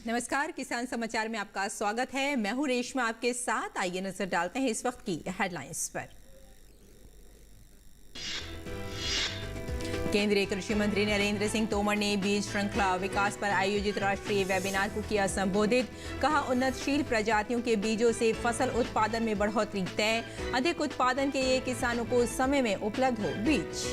नमस्कार, किसान समाचार में आपका स्वागत है। मैं हूं रेशमा आपके साथ। आइए नजर डालते हैं इस वक्त की हेडलाइंस पर। केंद्रीय कृषि मंत्री नरेंद्र सिंह तोमर ने बीज श्रृंखला विकास पर आयोजित राष्ट्रीय वेबिनार को किया संबोधित। कहा, उन्नतशील प्रजातियों के बीजों से फसल उत्पादन में बढ़ोतरी तय। अधिक उत्पादन के लिए किसानों को समय में उपलब्ध हो बीज।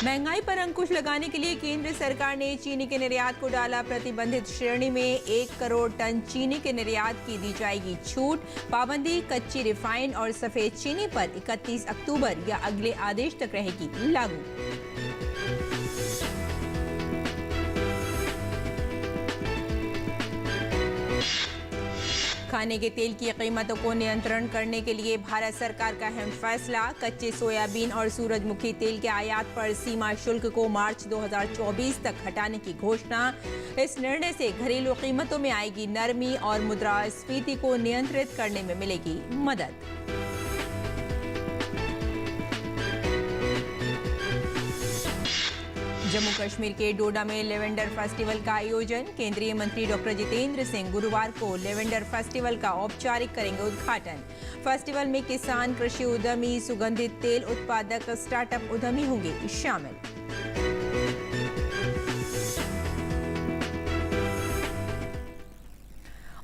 महंगाई पर अंकुश लगाने के लिए केंद्र सरकार ने चीनी के निर्यात को डाला प्रतिबंधित श्रेणी में। 1 करोड़ टन चीनी के निर्यात की दी जाएगी छूट। पाबंदी कच्ची रिफाइंड और सफेद चीनी पर 31 अक्टूबर या अगले आदेश तक रहेगी लागू। खाने के तेल की कीमतों को नियंत्रण करने के लिए भारत सरकार का अहम फैसला। कच्चे सोयाबीन और सूरजमुखी तेल के आयात पर सीमा शुल्क को मार्च 2024 तक हटाने की घोषणा। इस निर्णय से घरेलू कीमतों में आएगी नरमी और मुद्रास्फीति को नियंत्रित करने में मिलेगी मदद। जम्मू कश्मीर के डोडा में लेवेंडर फेस्टिवल का आयोजन। केंद्रीय मंत्री डॉक्टर जितेंद्र सिंह गुरुवार को लेवेंडर फेस्टिवल का औपचारिक करेंगे उद्घाटन। फेस्टिवल में किसान, कृषि उद्यमी, सुगंधित तेल उत्पादक, स्टार्टअप उद्यमी होंगे शामिल।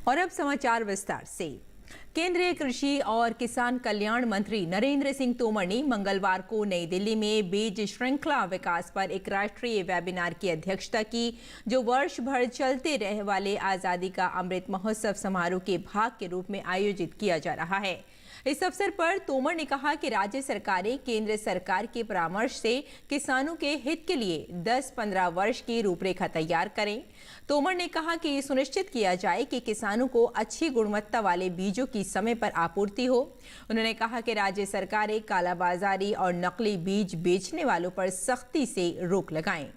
और अब समाचार विस्तार से। केंद्रीय कृषि और किसान कल्याण मंत्री नरेंद्र सिंह तोमर ने मंगलवार को नई दिल्ली में बीज श्रृंखला विकास पर एक राष्ट्रीय वेबिनार की अध्यक्षता की, जो वर्ष भर चलते रहने वाले आजादी का अमृत महोत्सव समारोह के भाग के रूप में आयोजित किया जा रहा है। इस अवसर पर तोमर ने कहा कि राज्य सरकारें केंद्र सरकार के परामर्श से किसानों के हित के लिए 10-15 वर्ष की रूपरेखा तैयार करें। तोमर ने कहा कि ये सुनिश्चित किया जाए कि किसानों को अच्छी गुणवत्ता वाले बीजों की समय पर आपूर्ति हो। उन्होंने कहा कि राज्य सरकारें कालाबाजारी और नकली बीज बेचने वालों पर सख्ती से रोक लगाएं।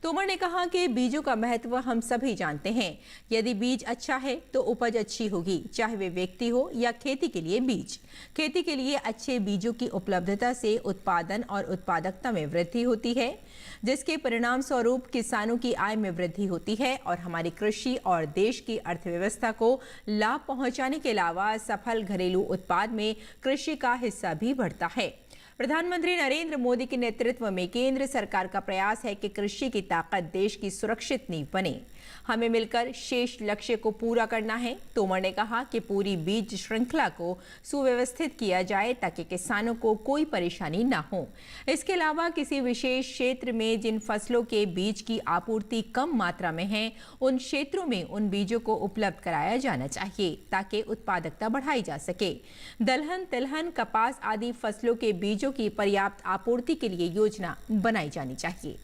तोमर ने कहा कि बीजों का महत्व हम सभी जानते हैं। यदि बीज अच्छा है तो उपज अच्छी होगी, चाहे वे व्यक्ति हो या खेती के लिए बीज। खेती के लिए अच्छे बीजों की उपलब्धता से उत्पादन और उत्पादकता में वृद्धि होती है, जिसके परिणाम स्वरूप किसानों की आय में वृद्धि होती है और हमारी कृषि और देश की अर्थव्यवस्था को लाभ पहुंचाने के अलावा सफल घरेलू उत्पाद में कृषि का हिस्सा भी बढ़ता है। प्रधानमंत्री नरेंद्र मोदी के नेतृत्व में केंद्र सरकार का प्रयास है कि कृषि की ताकत देश की सुरक्षित नींव बने। हमें मिलकर शेष लक्ष्य को पूरा करना है। तोमर ने कहा कि पूरी बीज श्रृंखला को सुव्यवस्थित किया जाए ताकि किसानों को कोई परेशानी ना हो। इसके अलावा किसी विशेष क्षेत्र में जिन फसलों के बीज की आपूर्ति कम मात्रा में है, उन क्षेत्रों में उन बीजों को उपलब्ध कराया जाना चाहिए ताकि उत्पादकता बढ़ाई जा सके। दलहन, तिलहन, कपास आदि फसलों के बीजों की पर्याप्त आपूर्ति के लिए योजना बनाई जानी चाहिए।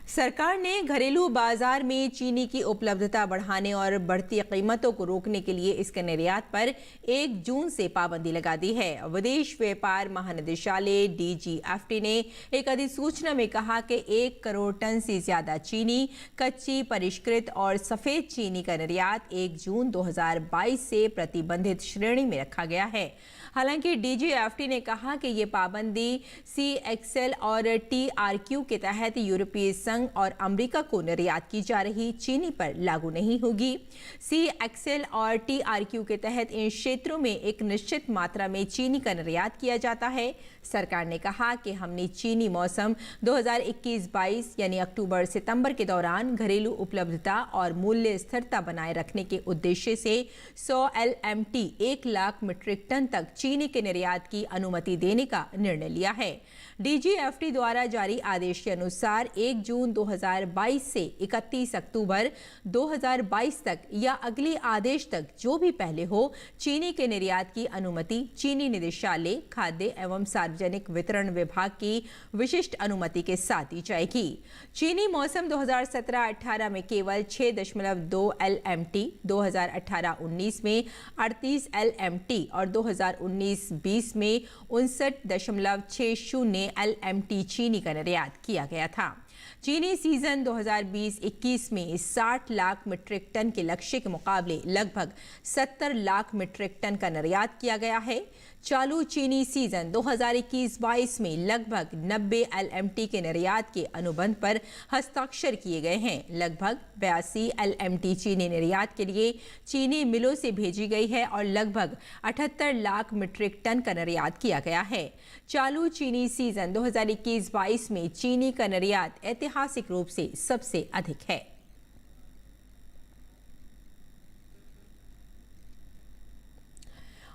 सरकार ने घरेलू बाजार में चीनी की उपलब्धता बढ़ाने और बढ़ती कीमतों को रोकने के लिए इसके निर्यात पर 1 जून से पाबंदी लगा दी है। विदेश व्यापार महानिदेशालय DGFT ने एक अधिसूचना में कहा कि 1 करोड़ टन से ज्यादा चीनी, कच्ची, परिष्कृत और सफेद चीनी का निर्यात 1 जून 2022 से प्रतिबंधित श्रेणी में रखा गया है। हालांकि DGFT ने कहा कि ये पाबंदी CXL और TRQ के तहत यूरोपीय संघ और अमेरिका को निर्यात की जा रही चीनी पर लागू नहीं होगी। CXL और TRQ के तहत इन क्षेत्रों में एक निश्चित मात्रा में चीनी का निर्यात किया जाता है। सरकार ने कहा कि हमने चीनी मौसम 2021-22 यानी अक्टूबर-सितंबर के दौरान घरेलू उपलब्धता और मूल्य स्थिरता बनाए रखने के उद्देश्य से 100 LMT 1 लाख मीट्रिक टन तक चीनी के निर्यात की अनुमति देने का निर्णय लिया है। DGFT द्वारा जारी आदेश के अनुसार 1 जून 2022 से 31 अक्टूबर 2022 तक या अगले आदेश तक जो भी पहले हो, चीनी के निर्यात की अनुमति चीनी निदेशालय, खाद्य एवं सार्वजनिक वितरण विभाग की विशिष्ट अनुमति के साथ दी जाएगी। चीनी मौसम 2017-18 में केवल 6.2 LMT, 2018-19 में 38 LMT और 2019-20 में 59.60 LMT चीनी का निर्यात किया गया था। चीनी सीजन 2020-21 में 60 लाख मीट्रिक टन के लक्ष्य के मुकाबले लगभग 70 लाख मीट्रिक टन का निर्यात किया गया है। चालू चीनी सीजन 2021-22 में लगभग 90 LMT के निर्यात के अनुबंध पर हस्ताक्षर किए गए हैं। लगभग 82 LMT चीनी निर्यात के लिए चीनी मिलों से भेजी गई है और लगभग 78 लाख मीट्रिक टन का निर्यात किया गया है। चालू चीनी सीजन 2021-22 में चीनी का निर्यात ऐतिहासिक रूप से सबसे अधिक है।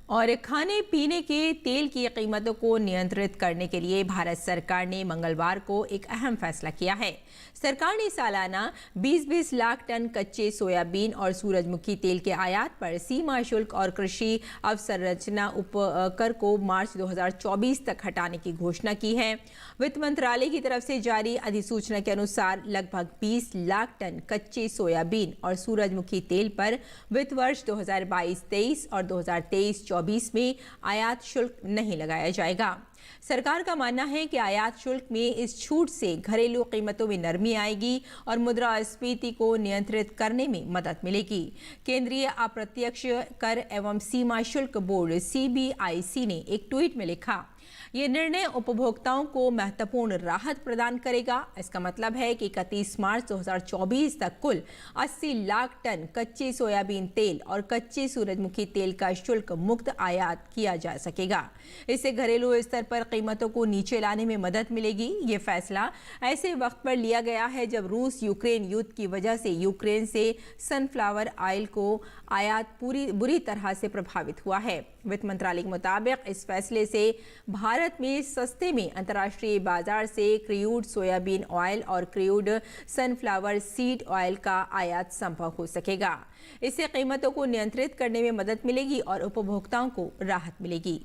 और खाने पीने के तेल की कीमतों को नियंत्रित करने के लिए भारत सरकार ने मंगलवार को एक अहम फैसला किया है। सरकार ने सालाना 20-20 लाख टन कच्चे सोयाबीन और सूरजमुखी तेल के आयात पर सीमा शुल्क और कृषि अवसंरचना उपकर को मार्च 2024 तक हटाने की घोषणा की है। वित्त मंत्रालय की तरफ से जारी अधिसूचना के अनुसार लगभग 20 लाख टन कच्चे सोयाबीन और सूरजमुखी तेल पर वित्त वर्ष 2022-23 और 2023-24 में आयात शुल्क नहीं लगाया जाएगा। सरकार का मानना है कि आयात शुल्क में इस छूट से घरेलू कीमतों में नरमी आएगी और मुद्रास्फीति को नियंत्रित करने में मदद मिलेगी। केंद्रीय अप्रत्यक्ष कर एवं सीमा शुल्क बोर्ड CBIC ने एक ट्वीट में लिखा, ये निर्णय उपभोक्ताओं को महत्वपूर्ण राहत प्रदान करेगा। इसका मतलब है कि 31 मार्च 2024 तक कुल 80 लाख टन कच्चे सोयाबीन तेल और कच्चे सूरजमुखी तेल का शुल्क मुक्त आयात किया जा सकेगा। इससे घरेलू स्तर पर कीमतों को नीचे लाने में मदद मिलेगी। ये फैसला ऐसे वक्त पर लिया गया है जब रूस यूक्रेन युद्ध की वजह से यूक्रेन से सनफ्लावर ऑयल को आयात बुरी तरह से प्रभावित हुआ है। वित्त मंत्रालय के मुताबिक इस फैसले से भारत में सस्ते में अंतर्राष्ट्रीय बाजार से क्रूड सोयाबीन ऑयल और क्रूड सनफ्लावर सीड ऑयल का आयात संभव हो सकेगा। इससे कीमतों को नियंत्रित करने में मदद मिलेगी और उपभोक्ताओं को राहत मिलेगी।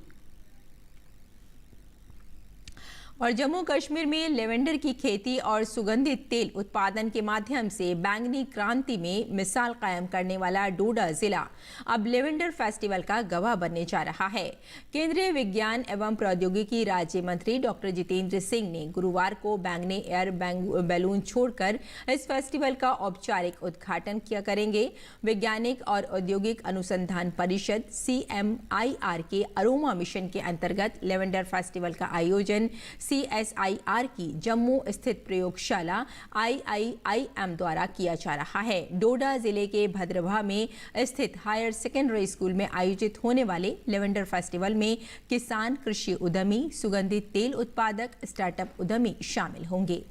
और जम्मू कश्मीर में लेवेंडर की खेती और सुगंधित तेल उत्पादन के माध्यम से बैंगनी क्रांति में मिसाल कायम करने वाला डोडा जिला अब लेवेंडर फेस्टिवल का गवाह बनने जा रहा है। केंद्रीय विज्ञान एवं प्रौद्योगिकी राज्य मंत्री डॉक्टर जितेंद्र सिंह ने गुरुवार को बैंगनी एयर बैलून छोड़कर इस फेस्टिवल का औपचारिक उद्घाटन किया करेंगे। वैज्ञानिक और औद्योगिक अनुसंधान परिषद CMIR के अरोमा मिशन के अंतर्गत लेवेंडर फेस्टिवल का आयोजन CSIR की जम्मू स्थित प्रयोगशाला IIIM द्वारा किया जा रहा है। डोडा जिले के भद्रवाह में स्थित हायर सेकेंडरी स्कूल में आयोजित होने वाले लेवेंडर फेस्टिवल में किसान, कृषि उद्यमी, सुगंधित तेल उत्पादक, स्टार्टअप उद्यमी शामिल होंगे।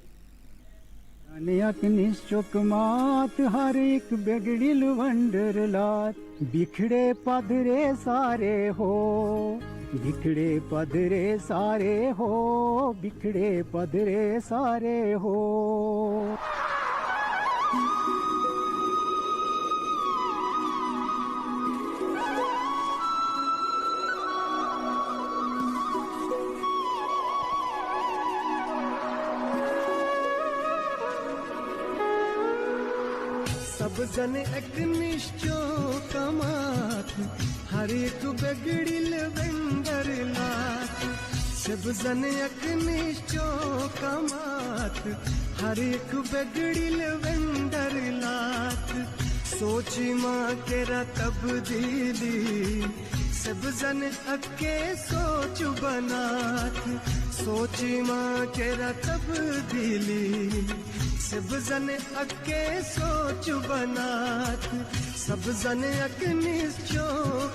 हर एक बेगड़िल वंडरलात बिखड़े पधरे सारे हो, बिखड़े पधरे सारे हो, बिखड़े पधरे सारे हो। सब जन एक निश्चो कमात हर एक बेगड़िल वेंडर लात। सब जन एक निश्चो कमात हर एक बेगड़िल वेंडर लात। सोची माँ केरा तब्दीली सब जन अके सोच बनात। सोची माँ केरा तब्दीली सब जन अके सोच बनात। सब जन अक निश्चो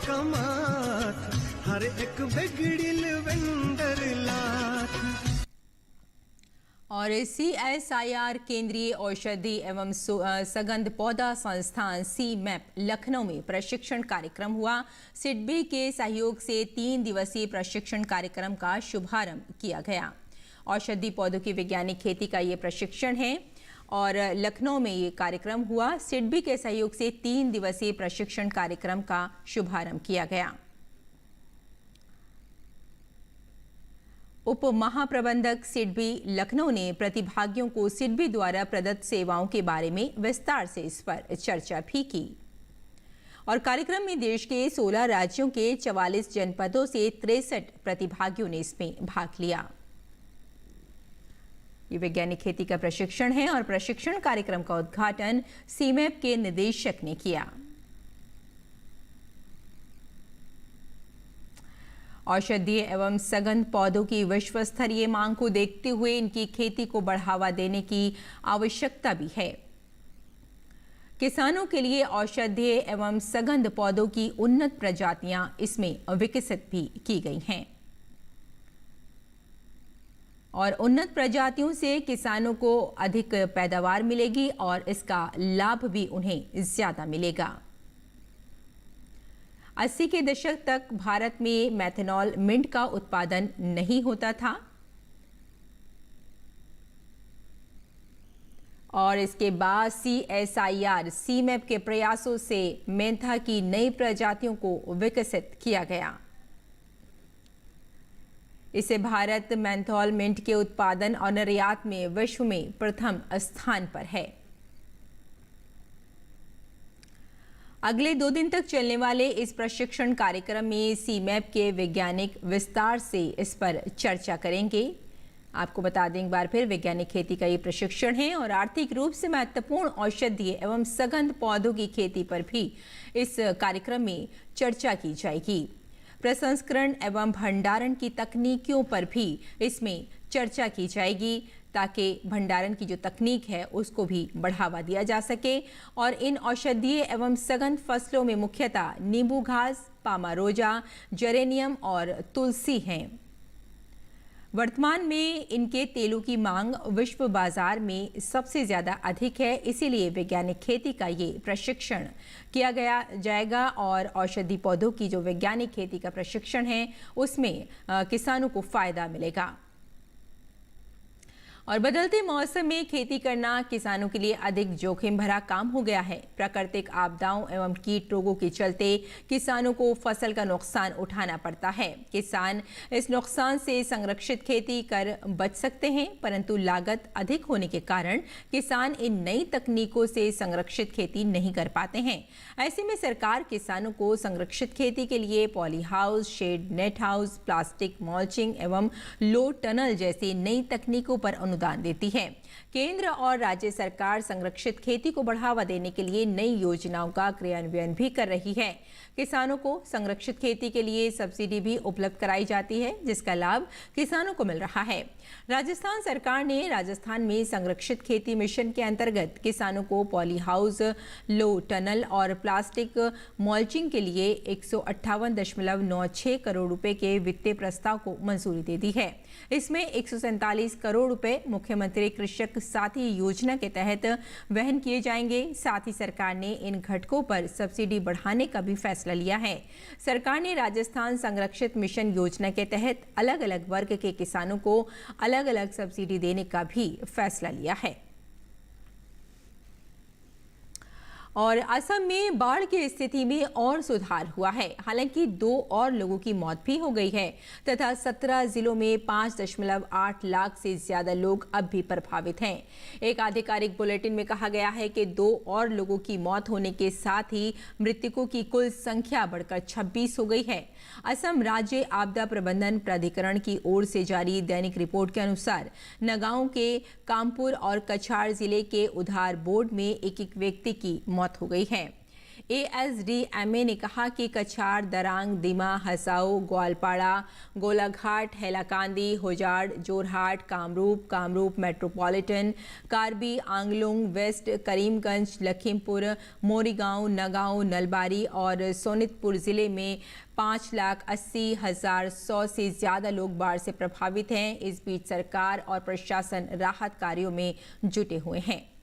कमात हर एक बेगड़िल वेंडर लात। और CSIR केंद्रीय औषधि एवं सगंध पौधा संस्थान CMAP लखनऊ में प्रशिक्षण कार्यक्रम हुआ। सिडबी के सहयोग से 3 दिवसीय प्रशिक्षण कार्यक्रम का शुभारंभ किया गया। औषधि पौधों की वैज्ञानिक खेती का ये प्रशिक्षण है और लखनऊ में ये कार्यक्रम हुआ। सिडबी के सहयोग से 3 दिवसीय प्रशिक्षण कार्यक्रम का शुभारंभ किया गया। उप महाप्रबंधक सिडबी लखनऊ ने प्रतिभागियों को सिडबी द्वारा प्रदत्त सेवाओं के बारे में विस्तार से इस पर चर्चा भी की। और कार्यक्रम में देश के 16 राज्यों के 44 जनपदों से 63 प्रतिभागियों ने इसमें भाग लिया। ये वैज्ञानिक खेती का प्रशिक्षण है और प्रशिक्षण कार्यक्रम का उद्घाटन सीमैप के निदेशक ने किया। औषधीय एवं सघन पौधों की विश्व स्तरीय मांग को देखते हुए इनकी खेती को बढ़ावा देने की आवश्यकता भी है। किसानों के लिए औषधीय एवं सघन पौधों की उन्नत प्रजातियां इसमें विकसित भी की गई हैं और उन्नत प्रजातियों से किसानों को अधिक पैदावार मिलेगी और इसका लाभ भी उन्हें ज्यादा मिलेगा। 80 के दशक तक भारत में मेथनॉल मिंट का उत्पादन नहीं होता था और इसके बाद CSIR सीमैप के प्रयासों से मेंथा की नई प्रजातियों को विकसित किया गया। इसे भारत मेंथॉल मिंट के उत्पादन और निर्यात में विश्व में प्रथम स्थान पर है। अगले 2 दिन तक चलने वाले इस प्रशिक्षण कार्यक्रम में सीमैप के वैज्ञानिक विस्तार से इस पर चर्चा करेंगे। आपको बता दें एक बार फिर, वैज्ञानिक खेती का ये प्रशिक्षण है और आर्थिक रूप से महत्वपूर्ण औषधीय एवं सघन पौधों की खेती पर भी इस कार्यक्रम में चर्चा की जाएगी। प्रसंस्करण एवं भंडारण की तकनीकियों पर भी इसमें चर्चा की जाएगी ताकि भंडारण की जो तकनीक है उसको भी बढ़ावा दिया जा सके और इन औषधीय एवं सघन फसलों में मुख्यतः नींबू घास, पामारोजा, जेरेनियम और तुलसी हैं। वर्तमान में इनके तेलों की मांग विश्व बाजार में सबसे ज़्यादा अधिक है, इसीलिए वैज्ञानिक खेती का ये प्रशिक्षण किया जाएगा और औषधि पौधों की जो वैज्ञानिक खेती का प्रशिक्षण है उसमें किसानों को फायदा मिलेगा। और बदलते मौसम में खेती करना किसानों के लिए अधिक जोखिम भरा काम हो गया है। प्राकृतिक आपदाओं एवं कीट रोगों के चलते किसानों को फसल का नुकसान उठाना पड़ता है। किसान इस नुकसान से संरक्षित खेती कर बच सकते हैं, परंतु लागत अधिक होने के कारण किसान इन नई तकनीकों से संरक्षित खेती नहीं कर पाते हैं। ऐसे में सरकार किसानों को संरक्षित खेती के लिए poly house, shed net house, plastic mulching एवं लो टनल जैसी नई तकनीकों पर अनुदान देती है। केंद्र और राज्य सरकार संरक्षित खेती को बढ़ावा देने के लिए नई योजनाओं का क्रियान्वयन भी कर रही है। किसानों को संरक्षित खेती के लिए सब्सिडी भी उपलब्ध कराई जाती है, जिसका लाभ किसानों को मिल रहा है। राजस्थान सरकार ने राजस्थान में संरक्षित खेती मिशन के अंतर्गत किसानों को पॉली हाउस, लो टनल और प्लास्टिक मल्चिंग के लिए 158.96 करोड़ रुपए के वित्तीय प्रस्ताव को मंजूरी दे दी है। इसमें 147 करोड़ रुपए मुख्यमंत्री कृषक साथी योजना के तहत वहन किए जाएंगे। साथ ही सरकार ने इन घटकों पर सब्सिडी बढ़ाने का भी फैसला लिया है। सरकार ने राजस्थान संरक्षित मिशन योजना के तहत अलग अलग वर्ग के किसानों को अलग अलग सब्सिडी देने का भी फैसला लिया है। और असम में बाढ़ की स्थिति में और सुधार हुआ है। हालांकि 2 और लोगों की मौत भी हो गई है तथा 17 जिलों में 5.8 लाख से ज्यादा लोग अब भी प्रभावित हैं। एक आधिकारिक बुलेटिन में कहा गया है कि 2 और लोगों की मौत होने के साथ ही मृतकों की कुल संख्या बढ़कर 26 हो गई है। असम राज्य आपदा प्रबंधन प्राधिकरण की ओर से जारी दैनिक रिपोर्ट के अनुसार नगांव के कामपुर और कछार जिले के उधार बोर्ड में एक व्यक्ति की मौत हो गई है। ASDMA ने कहा कि कछार, दरांग, दिमा, हसाओ, ग्वालपाड़ा, गोलाघाट, हैलाकांदी, होजाड़, जोरहाट, कामरूप मेट्रोपॉलिटन, कार्बी आंगलोंग वेस्ट, करीमगंज, लखीमपुर, मोरीगांव, नगांव, नलबारी और सोनितपुर जिले में 5,80,100 से ज्यादा लोग बाढ़ से प्रभावित हैं। इस बीच सरकार और प्रशासन राहत कार्यों में जुटे हुए हैं।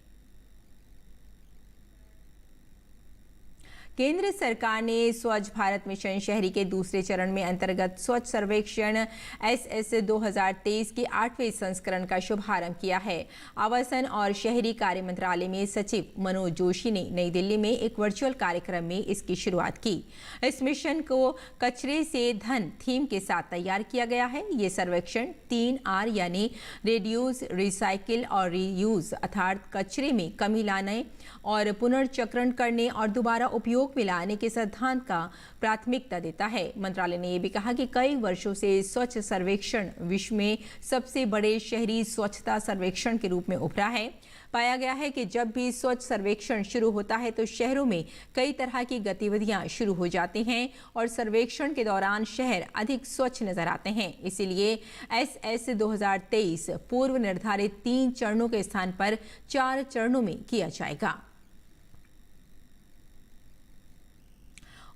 केंद्र सरकार ने स्वच्छ भारत मिशन शहरी के दूसरे चरण में अंतर्गत स्वच्छ सर्वेक्षण SS 2023 के 8वें संस्करण का शुभारंभ किया है। आवासन और शहरी कार्य मंत्रालय में सचिव मनोज जोशी ने नई दिल्ली में एक वर्चुअल कार्यक्रम में इसकी शुरुआत की। इस मिशन को कचरे से धन थीम के साथ तैयार किया गया है। ये सर्वेक्षण 3R यानी रिड्यूस, रिसाइकिल और रीयूज अर्थात कचरे में कमी लाने और पुनर्चक्रण करने और दोबारा उपयोग उपयोग में लाने के सिद्धांत का प्राथमिकता देता है। मंत्रालय ने यह भी कहा कि कई वर्षों से स्वच्छ सर्वेक्षण विश्व में सबसे बड़े शहरी स्वच्छता सर्वेक्षण के रूप में उभरा है। पाया गया है कि जब भी स्वच्छ सर्वेक्षण शुरू होता है तो शहरों में कई तरह की गतिविधियां शुरू हो जाती हैं और सर्वेक्षण के दौरान शहर अधिक स्वच्छ नजर आते हैं। इसीलिए SS 2023 पूर्व निर्धारित 3 चरणों के स्थान पर 4 चरणों में किया जाएगा।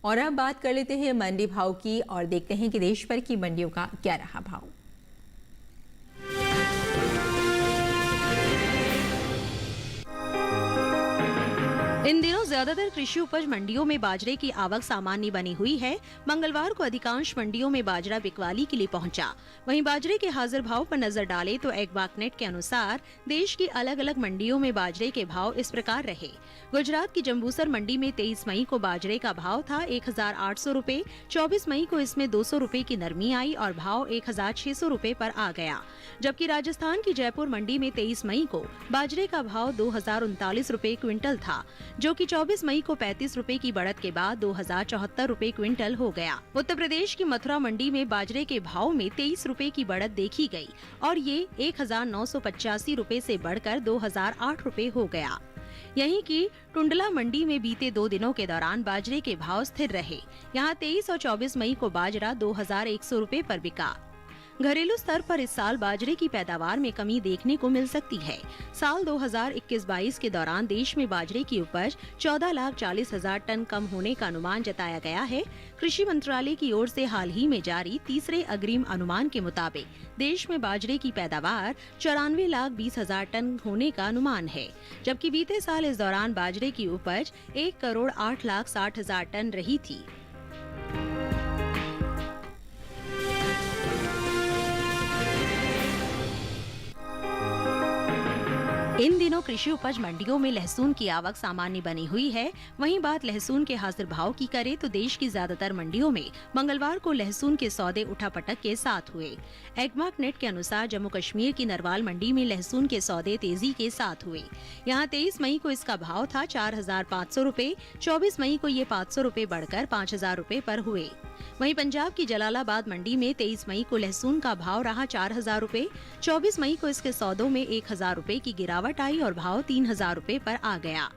और अब बात कर लेते हैं मंडी भाव की और देखते हैं कि देश भर की मंडियों का क्या रहा भाव। इन दिनों ज्यादातर कृषि उपज मंडियों में बाजरे की आवक सामान्य बनी हुई है। मंगलवार को अधिकांश मंडियों में बाजरा बिकवाली के लिए पहुंचा। वहीं बाजरे के हाजिर भाव पर नजर डालें तो एग्बाकनेट के अनुसार देश की अलग अलग मंडियों में बाजरे के भाव इस प्रकार रहे। गुजरात की जंबूसर मंडी में 23 मई को बाजरे का भाव था 1800 रुपए। 24 मई को इसमें 200 रुपए की नरमी आई और भाव 1600 रुपए पर आ गया। जबकि राजस्थान की जयपुर मंडी में 23 मई को बाजरे का भाव 2039 रुपए क्विंटल था, जो कि 24 मई को 35 रुपए की बढ़त के बाद 2074 रुपए क्विंटल हो गया। उत्तर प्रदेश की मथुरा मंडी में बाजरे के भाव में 23 रुपए की बढ़त देखी गई और ये 1985 रुपए से बढ़कर 2008 रुपए हो गया। यहीं की टुंडला मंडी में बीते 2 दिनों के दौरान बाजरे के भाव स्थिर रहे। यहाँ 23 और 24 मई को बाजरा 2100 रुपए पर बिका। घरेलू स्तर पर इस साल बाजरे की पैदावार में कमी देखने को मिल सकती है। साल 2021-22 के दौरान देश में बाजरे की उपज 14,40,000 टन कम होने का अनुमान जताया गया है। कृषि मंत्रालय की ओर से हाल ही में जारी तीसरे अग्रिम अनुमान के मुताबिक देश में बाजरे की पैदावार 94,20,000 टन होने का अनुमान है, जबकि बीते साल इस दौरान बाजरे की उपज 1,08,60,000 टन रही थी। इन दिनों कृषि उपज मंडियों में लहसुन की आवक सामान्य बनी हुई है। वहीं बात लहसुन के हाजिर भाव की करें तो देश की ज्यादातर मंडियों में मंगलवार को लहसुन के सौदे उठापटक के साथ हुए। एग्बाकनेट के अनुसार जम्मू कश्मीर की नरवाल मंडी में लहसुन के सौदे तेजी के साथ हुए। यहाँ 23 मई को इसका भाव था 4,500 रुपए। 24 मई को ये 500 रुपए बढ़कर 5,000 रुपए पर हुए। वहीं पंजाब की जलालाबाद मंडी में 23 मई को लहसुन का भाव रहा 4,000 रुपए। 24 मई को इसके सौदों में 1,000 रुपए की गिरावट आई और भाव 3,000 रुपए पर आ गया।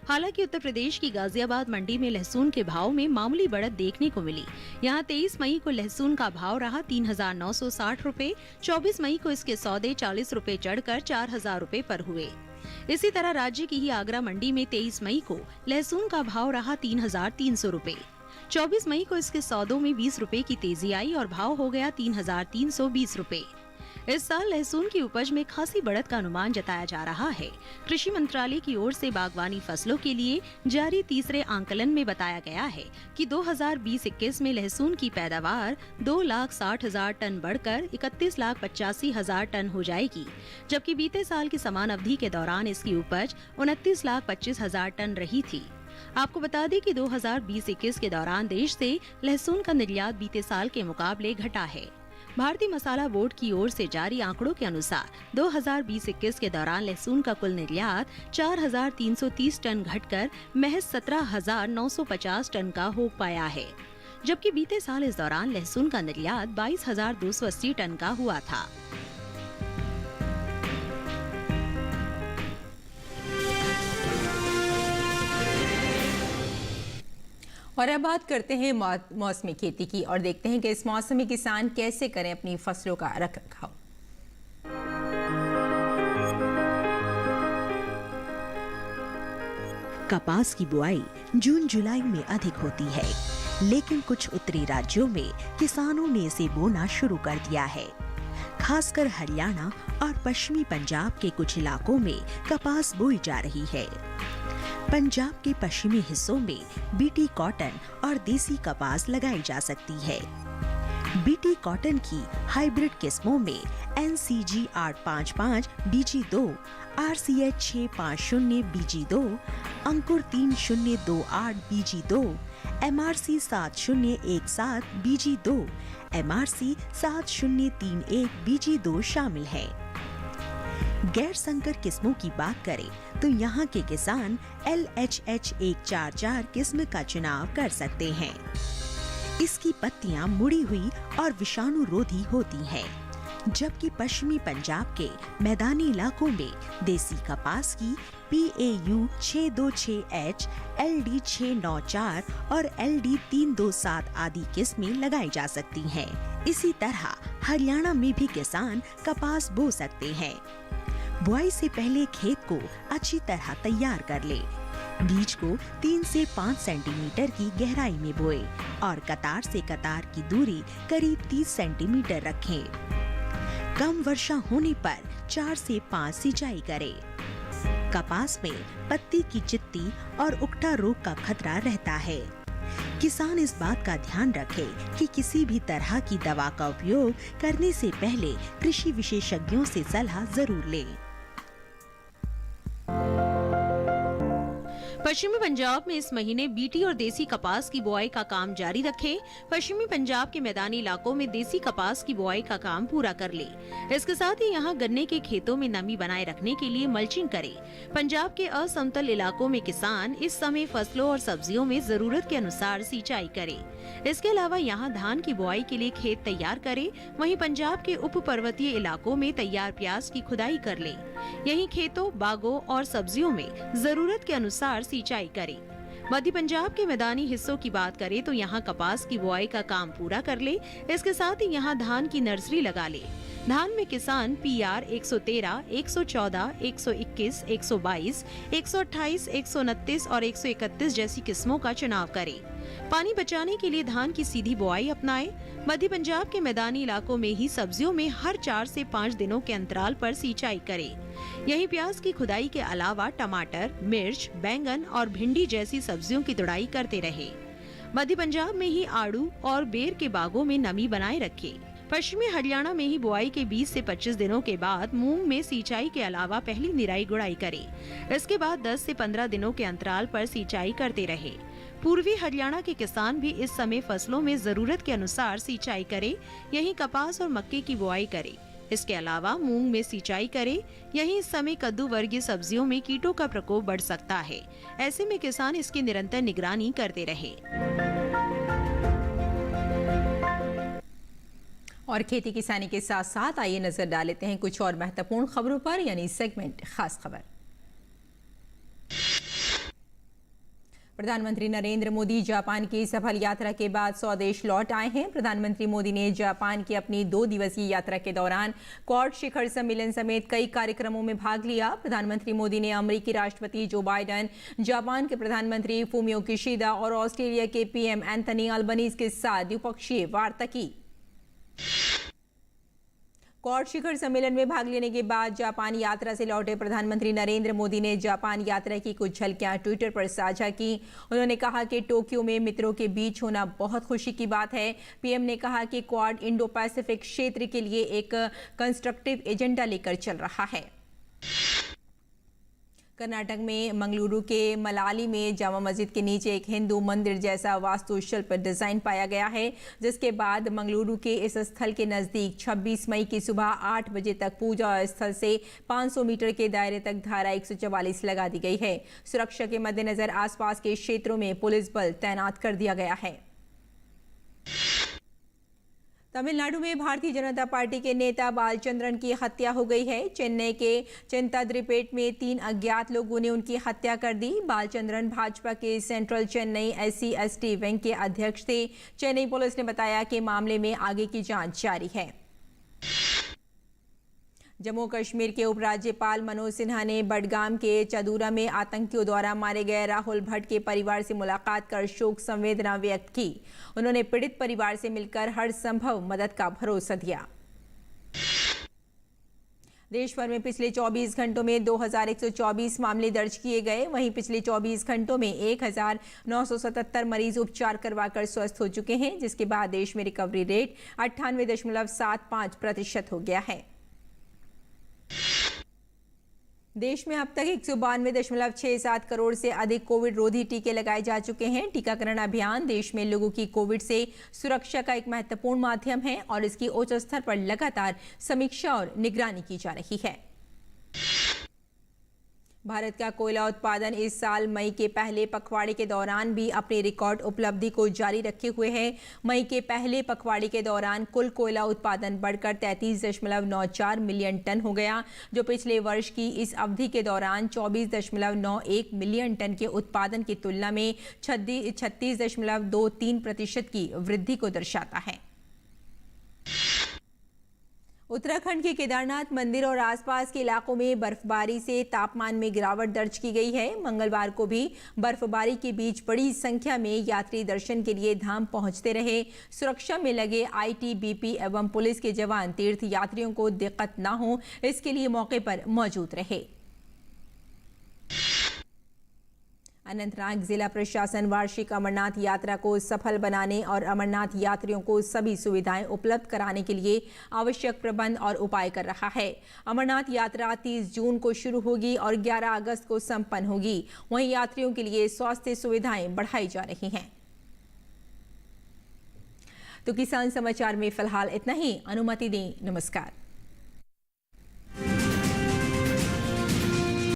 हालांकि उत्तर प्रदेश की गाजियाबाद मंडी में लहसुन के भाव में मामूली बढ़त देखने को मिली। यहाँ 23 मई को लहसुन का भाव रहा 3,960 रुपए। 24 मई को इसके सौदे 40 रुपए चढ़कर 4,000 रुपए पर हुए। इसी तरह राज्य की ही आगरा मंडी में 23 मई को लहसुन का भाव रहा 3,300 रुपए। 24 मई को इसके सौदों में 20 रुपए की तेजी आई और भाव हो गया 3,320 रुपए। इस साल लहसुन की उपज में खासी बढ़त का अनुमान जताया जा रहा है। कृषि मंत्रालय की ओर से बागवानी फसलों के लिए जारी तीसरे आंकलन में बताया गया है कि 2020-21 में लहसुन की पैदावार 2,60,000 टन बढ़कर 31,85,000 टन हो जाएगी, जबकि बीते साल की समान अवधि के दौरान इसकी उपज 29,25,000 टन रही थी। आपको बता दें कि 2020-21 के दौरान देश से लहसुन का निर्यात बीते साल के मुकाबले घटा है। भारतीय मसाला बोर्ड की ओर से जारी आंकड़ों के अनुसार 2020-21 के दौरान लहसुन का कुल निर्यात 4,330 टन घटकर महज 17,950 टन का हो पाया है, जबकि बीते साल इस दौरान लहसुन का निर्यात 22,280 टन का हुआ था। और अब बात करते हैं मौसमी खेती की और देखते हैं कि इस मौसम में किसान कैसे करें अपनी फसलों का रखरखाव। कपास की बुआई जून जुलाई में अधिक होती है, लेकिन कुछ उत्तरी राज्यों में किसानों ने इसे बोना शुरू कर दिया है। खासकर हरियाणा और पश्चिमी पंजाब के कुछ इलाकों में कपास बोई जा रही है। पंजाब के पश्चिमी हिस्सों में बीटी कॉटन और देसी कपास लगाई जा सकती है। बीटी कॉटन की हाइब्रिड किस्मों में NCG 855 BG2, RCH 650 BG2, अंकुर 3028 BG2, MRC 7017 BG2, MRC 7031 BG2 शामिल है। गैर संकर किस्मों की बात करें तो यहाँ के किसान LHH 144 किस्म का चुनाव कर सकते हैं। इसकी पत्तियां मुड़ी हुई और विषाणु रोधी होती हैं, जबकि पश्चिमी पंजाब के मैदानी इलाकों में देसी कपास की PAU 626H, LD 694 और LD 327 आदि किस्में लगाई जा सकती हैं। इसी तरह हरियाणा में भी किसान कपास बो सकते हैं। बुआई से पहले खेत को अच्छी तरह तैयार कर ले। बीज को 3 से 5 सेंटीमीटर की गहराई में बोए और कतार से कतार की दूरी करीब 30 सेंटीमीटर रखें। कम वर्षा होने पर 4 से 5 सिंचाई करें। कपास में पत्ती की चित्ती और उकटा रोग का खतरा रहता है। किसान इस बात का ध्यान रखे कि किसी भी तरह की दवा का उपयोग करने से पहले कृषि विशेषज्ञों से सलाह जरूर लें। पश्चिमी पंजाब में इस महीने बीटी और देसी कपास की बुआई का काम जारी रखें। पश्चिमी पंजाब के मैदानी इलाकों में देसी कपास की बुआई का काम पूरा कर ले। इसके साथ ही यहाँ गन्ने के खेतों में नमी बनाए रखने के लिए मल्चिंग करें। पंजाब के असमतल इलाकों में किसान इस समय फसलों और सब्जियों में जरूरत के अनुसार सिंचाई करें। इसके अलावा यहाँ धान की बुआई के लिए खेत तैयार करें। वहीं पंजाब के उप पर्वतीय इलाकों में तैयार प्याज की खुदाई कर लें। यहीं खेतों, बागों और सब्जियों में जरूरत के अनुसार सिंचाई करें। मध्य पंजाब के मैदानी हिस्सों की बात करें तो यहाँ कपास की बुआई का काम पूरा कर ले। इसके साथ ही यहाँ धान की नर्सरी लगा ले। धान में किसान PR 113, 114, 121, 122, 128, 129 और 131 जैसी किस्मों का चुनाव करें। पानी बचाने के लिए धान की सीधी बुआई अपनाएं। मध्य पंजाब के मैदानी इलाकों में ही सब्जियों में हर 4 से 5 दिनों के अंतराल पर सिंचाई करें। यहीं प्याज की खुदाई के अलावा टमाटर, मिर्च, बैंगन और भिंडी जैसी सब्जियों की तुड़ाई करते रहे। मध्य पंजाब में ही आड़ू और बेर के बागों में नमी बनाए रखें। पश्चिमी हरियाणा में ही बुआई के 20 से 25 दिनों के बाद मूंग में सिंचाई के अलावा पहली निराई गुड़ाई करें। इसके बाद 10 से 15 दिनों के अंतराल पर सिंचाई करते रहे। पूर्वी हरियाणा के किसान भी इस समय फसलों में जरूरत के अनुसार सिंचाई करें। यहीं कपास और मक्के की बुआई करें। इसके अलावा मूंग में सिंचाई करें। यहीं इस समय कद्दू वर्गीय सब्जियों में कीटों का प्रकोप बढ़ सकता है। ऐसे में किसान इसकी निरंतर निगरानी करते रहे। और खेती किसानी के साथ साथ आइए नजर डाल लेते हैं कुछ और महत्वपूर्ण खबरों पर, यानी सेगमेंट खास खबर। प्रधानमंत्री नरेंद्र मोदी जापान की सफल यात्रा के बाद स्वदेश लौट आए हैं। प्रधानमंत्री मोदी ने जापान की अपनी 2 दिवसीय यात्रा के दौरान क्वाड शिखर सम्मेलन समेत कई कार्यक्रमों में भाग लिया। प्रधानमंत्री मोदी ने अमेरिकी राष्ट्रपति जो बाइडेन, जापान के प्रधानमंत्री फूमियो किशिदा और ऑस्ट्रेलिया के PM एंथनी अल्बनीज के साथ द्विपक्षीय वार्ता की। क्वाड शिखर सम्मेलन में भाग लेने के बाद जापान यात्रा से लौटे प्रधानमंत्री नरेंद्र मोदी ने जापान यात्रा की कुछ झलकियां ट्विटर पर साझा की। उन्होंने कहा कि टोक्यो में मित्रों के बीच होना बहुत खुशी की बात है। PM ने कहा कि क्वाड इंडो पैसिफिक क्षेत्र के लिए एक कंस्ट्रक्टिव एजेंडा लेकर चल रहा है। कर्नाटक में मंगलुरु के मलाली में जामा मस्जिद के नीचे एक हिंदू मंदिर जैसा वास्तुशिल्प डिजाइन पाया गया है, जिसके बाद मंगलुरु के इस स्थल के नजदीक 26 मई की सुबह 8 बजे तक पूजा स्थल से 500 मीटर के दायरे तक धारा 144 लगा दी गई है। सुरक्षा के मद्देनजर आसपास के क्षेत्रों में पुलिस बल तैनात कर दिया गया है। तमिलनाडु में भारतीय जनता पार्टी के नेता बालचंद्रन की हत्या हो गई है। चेन्नई के चिंताद्रिपेट में 3 अज्ञात लोगों ने उनकी हत्या कर दी। बालचंद्रन भाजपा के सेंट्रल चेन्नई SC/ST विंग के अध्यक्ष थे। चेन्नई पुलिस ने बताया कि मामले में आगे की जांच जारी है। जम्मू कश्मीर के उपराज्यपाल मनोज सिन्हा ने बडगाम के चदूरा में आतंकियों द्वारा मारे गए राहुल भट्ट के परिवार से मुलाकात कर शोक संवेदना व्यक्त की। उन्होंने पीड़ित परिवार से मिलकर हर संभव मदद का भरोसा दिया। देश भर में पिछले 24 घंटों में 2124 मामले दर्ज किए गए। वहीं पिछले 24 घंटों में 1977 मरीज उपचार करवाकर स्वस्थ हो चुके हैं, जिसके बाद देश में रिकवरी रेट 98.75% हो गया है। देश में अब तक 192.67 करोड़ से अधिक कोविड रोधी टीके लगाए जा चुके हैं। टीकाकरण अभियान देश में लोगों की कोविड से सुरक्षा का एक महत्वपूर्ण माध्यम है और इसकी उच्च स्तर पर लगातार समीक्षा और निगरानी की जा रही है। भारत का कोयला उत्पादन इस साल मई के पहले पखवाड़े के दौरान भी अपनी रिकॉर्ड उपलब्धि को जारी रखे हुए है। मई के पहले पखवाड़े के दौरान कुल कोयला उत्पादन बढ़कर 33.94 मिलियन टन हो गया, जो पिछले वर्ष की इस अवधि के दौरान 24.91 मिलियन टन के उत्पादन की तुलना में 36.23% की वृद्धि को दर्शाता है। उत्तराखंड के केदारनाथ मंदिर और आसपास के इलाकों में बर्फबारी से तापमान में गिरावट दर्ज की गई है। मंगलवार को भी बर्फबारी के बीच बड़ी संख्या में यात्री दर्शन के लिए धाम पहुंचते रहे। सुरक्षा में लगे आईटीबीपी एवं पुलिस के जवान तीर्थ यात्रियों को दिक्कत न हो, इसके लिए मौके पर मौजूद रहे। अनंतनाग जिला प्रशासन वार्षिक अमरनाथ यात्रा को सफल बनाने और अमरनाथ यात्रियों को सभी सुविधाएं उपलब्ध कराने के लिए आवश्यक प्रबंध और उपाय कर रहा है। अमरनाथ यात्रा 30 जून को शुरू होगी और 11 अगस्त को संपन्न होगी। वहीं यात्रियों के लिए स्वास्थ्य सुविधाएं बढ़ाई जा रही हैं। तो किसान समाचार में फिलहाल इतना ही। अनुमति दें। नमस्कार।